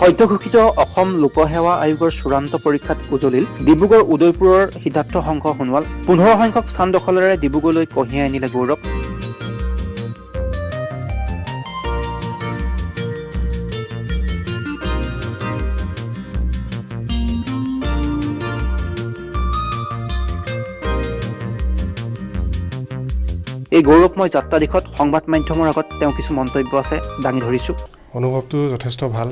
সদ্যঘোষিত অসম লোকসেৱা আয়োগৰ চূড়ান্ত পৰীক্ষাত উজলিল ডিব্ৰুগড় উদয়পুৰৰ সিদ্ধাৰ্থ শংকৰ সোণোৱাল 15 সংখ্যক স্থান দখলেৰে ডিব্ৰুগড়লৈ কঢ়িয়াই আনিলে গৌৰৱ। এই গৌৰৱময় যাত্ৰা দিশত সংবাদ মাধ্যমৰ আগত তেওঁ কিছু মন্তব্য আছে দাঙি ধৰিছো। অনুভৱটো যথেষ্ট ভাল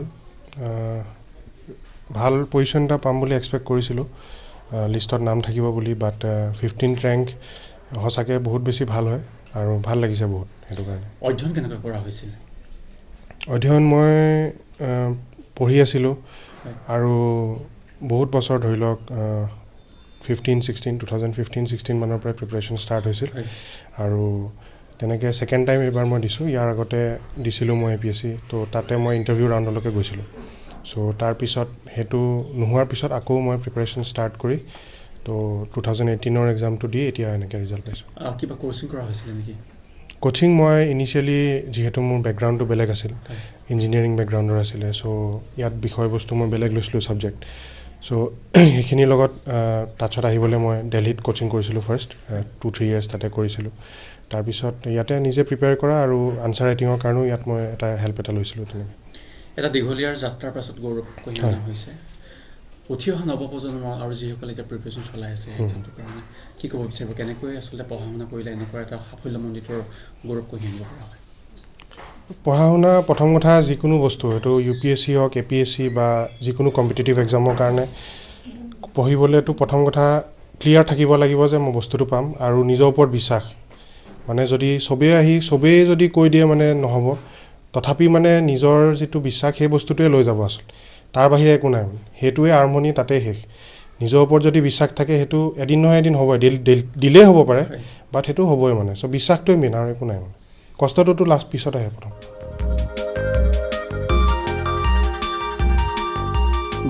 ভাল পজিশ্যন এটা পাম বুলি এক্সপেক্ট কৰিছিলোঁ লিষ্টত নাম থাকিব বুলি বাট 15th ৰেংক সঁচাকৈ বহুত বেছি ভাল হয় আৰু ভাল লাগিছে বহুত সেইটো কাৰণে। অধ্যয়ন কেনেকৈ কৰা হৈছিল? অধ্যয়ন মই পঢ়ি আছিলোঁ আৰু বহুত বছৰ ধৰি লওক 2015-16 মানৰ পৰা প্ৰিপাৰেশ্যন ষ্টাৰ্ট হৈছিল আৰু তেনেকৈ ছেকেণ্ড টাইম এইবাৰ মই দিছোঁ। ইয়াৰ আগতে দিছিলোঁ মই APSC, তো তাতে মই ইণ্টাৰভিউ ৰাউণ্ডলৈকে গৈছিলোঁ। চ' তাৰপিছত সেইটো নোহোৱাৰ পিছত আকৌ মই প্ৰিপাৰেশ্যন ষ্টাৰ্ট কৰি তো 2018ৰ এক্সামটো দি এতিয়া এনেকৈ ৰিজাল্ট পাইছোঁ। কিবা কোচিং কৰা হৈছিলে নেকি? কোচিং মই ইনিচিয়েলি যিহেতু মোৰ বেকগ্ৰাউণ্ডটো বেলেগ আছিল, ইঞ্জিনিয়াৰিং বেকগ্ৰাউণ্ডৰ আছিলে, চ' ইয়াত বিষয়বস্তু মই বেলেগ লৈছিলোঁ ছাবজেক্ট। চ' সেইখিনিৰ লগত টাচত আহিবলৈ মই দিল্লীত কোচিং কৰিছিলোঁ ফাৰ্ষ্ট 2-3 ইয়াৰ্ছ তাতে কৰিছিলোঁ। তাৰপিছত ইয়াতে নিজে প্ৰিপেয়াৰ কৰা আৰু আনচাৰ ৰাইটিঙৰ কাৰণেও ইয়াত মই এটা হেল্প এটা লৈছিলোঁ। তেনেকৈ এটা দীঘলীয়াৰ যাত্ৰাৰ পাছত গৌৰৱ কঢ়িয়াই অনা হৈছে। উঠি অহা নৱপ্ৰজন্ম আৰু যিসকলে এতিয়া প্ৰিপেৰেশ্যন চলাই আছে এক্সামটোৰ কাৰণে কি ক'ব বিচাৰিব? কেনেকৈ আচলতে পঢ়া শুনা কৰিলে এনেকুৱা এটা সাফল্যমণ্ডিত গৌৰৱ কঢ়িয়াই আনিব পৰা হয়? পঢ়া শুনা প্ৰথম কথা যিকোনো বস্তু সেইটো UPSC হওক APSC বা যিকোনো কম্পিটিটিভ এক্সামৰ কাৰণে পঢ়িবলৈতো প্ৰথম কথা ক্লিয়াৰ থাকিব লাগিব যে মই বস্তুটো পাম আৰু নিজৰ ওপৰত বিশ্বাস। মানে যদি চবেই যদি কৈ দিয়ে মানে নহ'ব, তথাপি মানে নিজৰ যিটো বিশ্বাস সেই বস্তুটোৱে লৈ যাব আচলতে, তাৰ বাহিৰে একো নাই। সেইটোৱে আৰম্ভণি, তাতেই শেষ। নিজৰ ওপৰত যদি বিশ্বাস থাকে সেইটো এদিন নহয় এদিন হ'বই, দিলেই হ'ব পাৰে বাট সেইটো হ'বই মানে। চ' বিশ্বাসটোৱে মেইন আৰু একো নাই মানে। কষ্টটোতো লাষ্ট পিছত আহে প্ৰথম।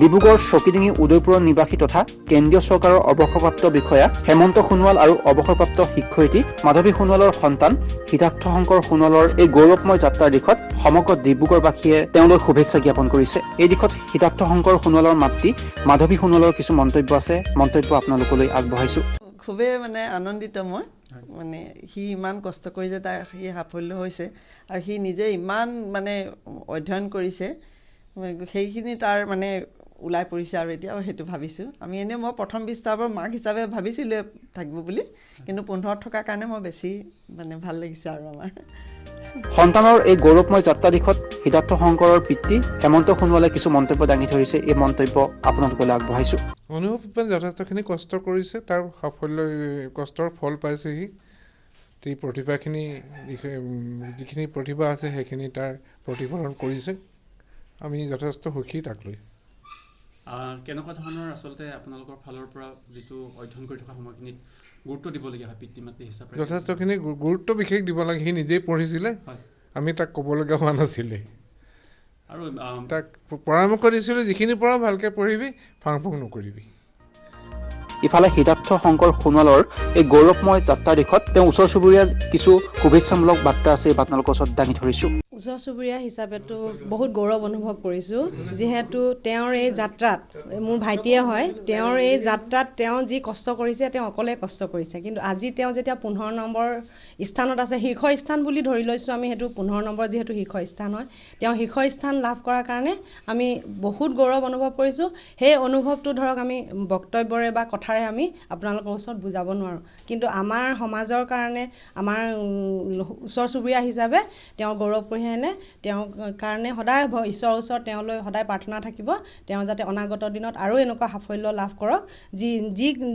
ডিব্ৰুগড় চকিডিঙি উদয়পুৰৰ নিবাসী তথা কেন্দ্ৰীয় চৰকাৰৰ অৱসৰপ্ৰাপ্ত বিষয়া হেমন্ত সোণোৱাল আৰু অৱসৰপ্ৰাপ্ত শিক্ষয়িত্ৰী মাধৱী সোণোৱালৰ সন্তান সিদ্ধাৰ্থ শংকৰ সোণোৱালৰ এই গৌৰৱময় যাত্ৰাৰ দিশত সমগ্ৰ ডিব্ৰুগড়বাসীয়ে তেওঁলৈ শুভেচ্ছা জ্ঞাপন কৰিছে। এই দিশত সিদ্ধাৰ্থ শংকৰ সোণোৱালৰ মাতৃ মাধৱী সোণোৱালৰ কিছু মন্তব্য আছে, মন্তব্য আপোনালোকলৈ আগবঢ়াইছো। খুবেই মানে আনন্দিত মই, মানে সি ইমান কষ্ট কৰি যে তাৰ সি সাফল্য হৈছে আৰু সি নিজে ইমান মানে অধ্যয়ন কৰিছে, সেইখিনি তাৰ মানে ওলাই পৰিছে আৰু এতিয়া সেইটো ভাবিছোঁ। মই প্ৰথম বিস্তাৰৰ মাক হিচাপে ভাবিছিলোঁ থাকিব বুলি, কিন্তু 15 থকাৰ কাৰণে মই বেছি মানে ভাল লাগিছে আৰু আমাৰ সন্তানৰ এই গৌৰৱময় যাত্ৰা দিশত সিদ্ধাৰ্থ শংকৰৰ পিতৃ হেমন্ত সোণোৱালে কিছু মন্তব্য দাঙি ধৰিছে। এই মন্তব্য আপোনালোকলৈ আগবঢ়াইছো। অনুভৱ যথেষ্টখিনি কষ্ট কৰিছে, তাৰ সাফল্য কষ্টৰ ফল পাইছে সি। প্ৰতিভাখিনি যিখিনি প্ৰতিভা আছে সেইখিনি তাৰ প্ৰতিফলন কৰিছে। আমি যথেষ্ট সুখী তাক লৈ। কেনেকুৱা ধৰণৰ আচলতে আপোনালোকৰ ফালৰ পৰা যিটো অধ্যয়ন কৰি থকা সময়খিনিত গুৰুত্ব দিবলগীয়া হয় পিতৃ মাতৃ হিচাপে? যথেষ্টখিনি গুৰুত্ব বিশেষ দিব লাগে। সি নিজেই পঢ়িছিলে, আমি তাক ক'বলগীয়া হোৱা নাছিলে। আৰু তাক পৰামৰ্শ দিছিলোঁ, যিখিনি পঢ়া ভালকৈ পঢ়িবি, ফাং ফুং নকৰিবি। ইফালে সিদ্ধাৰ্থ শংকৰ সোণোৱালৰ এই গৌৰৱময় যাত্ৰাৰ দিশত তেওঁ ওচৰ চুবুৰীয়া কিছু শুভেচ্ছামূলক বাৰ্তা আছে, আপোনালোকৰ ওচৰত দাঙি ধৰিছোঁ। ওচৰ চুবুৰীয়া হিচাপেতো বহুত গৌৰৱ অনুভৱ কৰিছোঁ, যিহেতু তেওঁৰ এই যাত্ৰাত, মোৰ ভাইটিয়ে হয়, তেওঁৰ এই যাত্ৰাত তেওঁ যি কষ্ট কৰিছে তেওঁ অকলে কষ্ট কৰিছে, কিন্তু আজি তেওঁ যেতিয়া 15 নম্বৰ স্থানত আছে, শীৰ্ষ স্থান বুলি ধৰি লৈছোঁ আমি, সেইটো 15 নম্বৰ যিহেতু শীৰ্ষ স্থান হয়, তেওঁ শীৰ্ষ স্থান লাভ কৰাৰ কাৰণে আমি বহুত গৌৰৱ অনুভৱ কৰিছোঁ। সেই অনুভৱটো ধৰক আমি বক্তব্যৰে বা কথাৰে আমি আপোনালোকৰ ওচৰত বুজাব নোৱাৰোঁ, কিন্তু আমাৰ সমাজৰ কাৰণে, আমাৰ ওচৰ চুবুৰীয়া হিচাপে তেওঁ গৌৰৱ কঢ়িয়াই আনে। তেওঁৰ কাৰণে সদায় ঈশ্বৰৰ ওচৰত তেওঁলৈ সদায় প্ৰাৰ্থনা থাকিব, তেওঁ যাতে অনাগত দিনত আৰু এনেকুৱা সাফল্য লাভ কৰক,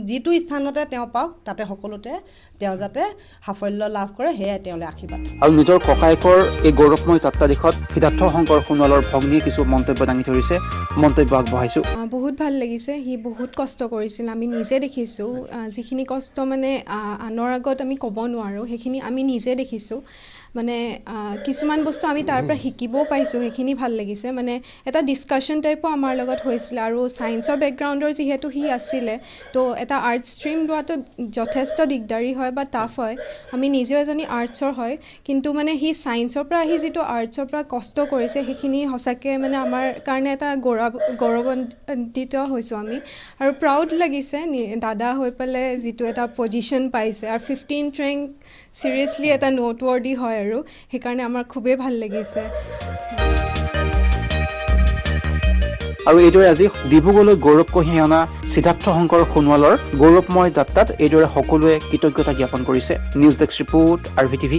যিটো স্থানতে তেওঁ পাওক তাতে সকলোতে তেওঁ যাতে সাফল্য লাভ কৰে, সেয়াই তেওঁলৈ আশীৰ্বাদ। আৰু নিজৰ ককায়েকৰ এই গৌৰৱময় যাত্ৰা দিশত সিদ্ধাৰ্থ শংকৰ সোণোৱালৰ ভগ্নীয়ে কিছু মন্তব্য দাঙি ধৰিছে, মন্তব্য আগবঢ়াইছোঁ। বহুত ভাল লাগিছে, সি বহুত কষ্ট কৰিছিল, আমি নিজে দেখিছোঁ। যিখিনি কষ্ট মানে আনৰ আগত আমি ক'ব নোৱাৰোঁ, সেইখিনি আমি নিজে দেখিছোঁ। মানে কিছুমান বস্তু আমি তাৰ পৰা শিকিবও পাইছোঁ, সেইখিনি ভাল লাগিছে। মানে এটা ডিছকাশ্যন টাইপো আমাৰ লগত হৈছিলে আৰু ছায়েন্সৰ বেকগ্ৰাউণ্ডৰ যিহেতু সি আছিলে, তো এটা আৰ্ট ষ্ট্ৰীম লোৱাটো যথেষ্ট দিগদাৰী হয় বা টাফ হয়। আমি নিজেও এজনী আৰ্টছৰ হয়, কিন্তু মানে সি ছায়েন্সৰ পৰা আহি যিটো আৰ্টছৰ পৰা কষ্ট কৰিছে সেইখিনি সঁচাকৈ মানে আমাৰ কাৰণে এটা গৌৰৱান্বিত হৈছোঁ আমি। আৰু প্ৰাউড লাগিছে দাদা হৈ পেলাই যিটো এটা পজিশ্যন পাইছে, আৰু 15th ৰেংক চিৰিয়াছলি এটা নোট ৱৰ্ডি হয়, আৰু সেইকাৰণে আমাৰ খুবেই ভাল লাগিছে। আৰু এইদৰে আজি ডিব্ৰুগড়লৈ গৌৰৱ কঢ়িয়াই অনা সিদ্ধাৰ্থ শংকৰ সোণোৱালৰ গৌৰৱময় যাত্ৰাত এইদৰে সকলোৱে কৃতজ্ঞতা জ্ঞাপন কৰিছে। News desk report RVTV।